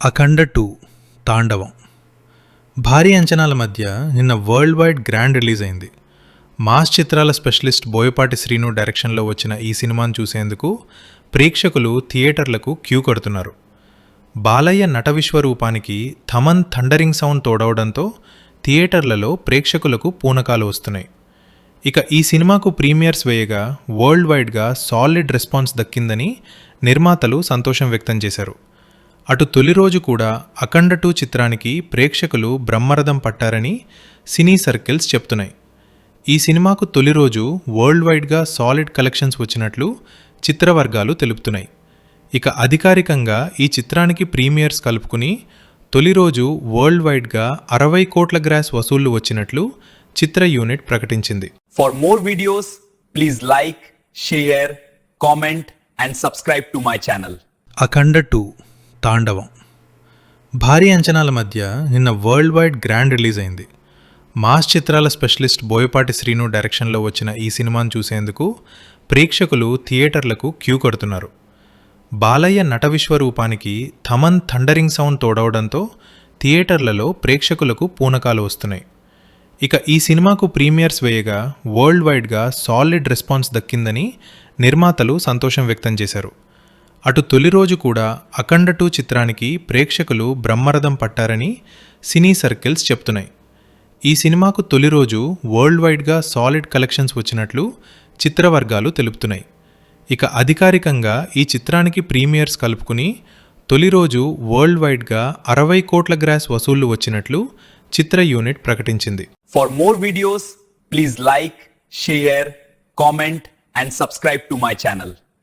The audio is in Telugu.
అఖండ 2 తాండవం భారీ అంచనాల మధ్య నిన్న వరల్డ్ వైడ్ గ్రాండ్ రిలీజ్ అయింది. మాస్ చిత్రాల స్పెషలిస్ట్ బోయపాటి శ్రీను డైరెక్షన్లో వచ్చిన ఈ సినిమాను చూసేందుకు ప్రేక్షకులు థియేటర్లకు క్యూ కడుతున్నారు. బాలయ్య నట విశ్వరూపానికి థమన్ థండరింగ్ సౌండ్ తోడవడంతో థియేటర్లలో ప్రేక్షకులకు పూనకాలు వస్తున్నాయి. ఇక ఈ సినిమాకు ప్రీమియర్స్ వేయగా వరల్డ్ వైడ్గా సాలిడ్ రెస్పాన్స్ దక్కిందని నిర్మాతలు సంతోషం వ్యక్తం చేశారు. అటు తొలి రోజు కూడా అఖండ 2 చిత్రానికి ప్రేక్షకులు బ్రహ్మరథం పట్టారని సినీ సర్కిల్స్ చెప్తున్నాయి. ఈ సినిమాకు తొలి రోజు వరల్డ్ వైడ్గా సాలిడ్ కలెక్షన్స్ వచ్చినట్లు చిత్రవర్గాలు తెలుపుతున్నాయి. ఇక అధికారికంగా ఈ చిత్రానికి ప్రీమియర్స్ కలుపుకుని తొలి రోజు వరల్డ్ వైడ్గా 60 కోట్ల గ్రాస్ వసూళ్లు వచ్చినట్లు చిత్ర యూనిట్ ప్రకటించింది. For more videos, please like, share, comment and subscribe to my channel. అఖండ 2 తాండవం భారీ అంచనాల మధ్య నిన్న వరల్డ్ వైడ్ గ్రాండ్ రిలీజ్ అయింది. మాస్ చిత్రాల స్పెషలిస్ట్ బోయపాటి శ్రీను డైరెక్షన్లో వచ్చిన ఈ సినిమాను చూసేందుకు ప్రేక్షకులు థియేటర్లకు క్యూ కడుతున్నారు. బాలయ్య నట విశ్వరూపానికి థమన్ థండరింగ్ సౌండ్ తోడవడంతో థియేటర్లలో ప్రేక్షకులకు పూనకాలు వస్తున్నాయి. ఇక ఈ సినిమాకు ప్రీమియర్స్ వేయగా వరల్డ్ వైడ్గా సాలిడ్ రెస్పాన్స్ దక్కిందని నిర్మాతలు సంతోషం వ్యక్తం చేశారు. అటు తొలి రోజు కూడా అఖండ 2 చిత్రానికి ప్రేక్షకులు బ్రహ్మరథం పట్టారని సినీ సర్కిల్స్ చెప్తున్నాయి. ఈ సినిమాకు తొలి రోజు వరల్డ్ వైడ్గా సాలిడ్ కలెక్షన్స్ వచ్చినట్లు చిత్రవర్గాలు తెలుపుతున్నాయి. ఇక అధికారికంగా ఈ చిత్రానికి ప్రీమియర్స్ కలుపుకుని తొలి రోజు వరల్డ్ వైడ్గా 60 కోట్ల గ్రాస్ వసూళ్లు వచ్చినట్లు చిత్ర యూనిట్ ప్రకటించింది. For more videos, please like, share, comment and subscribe to my channel.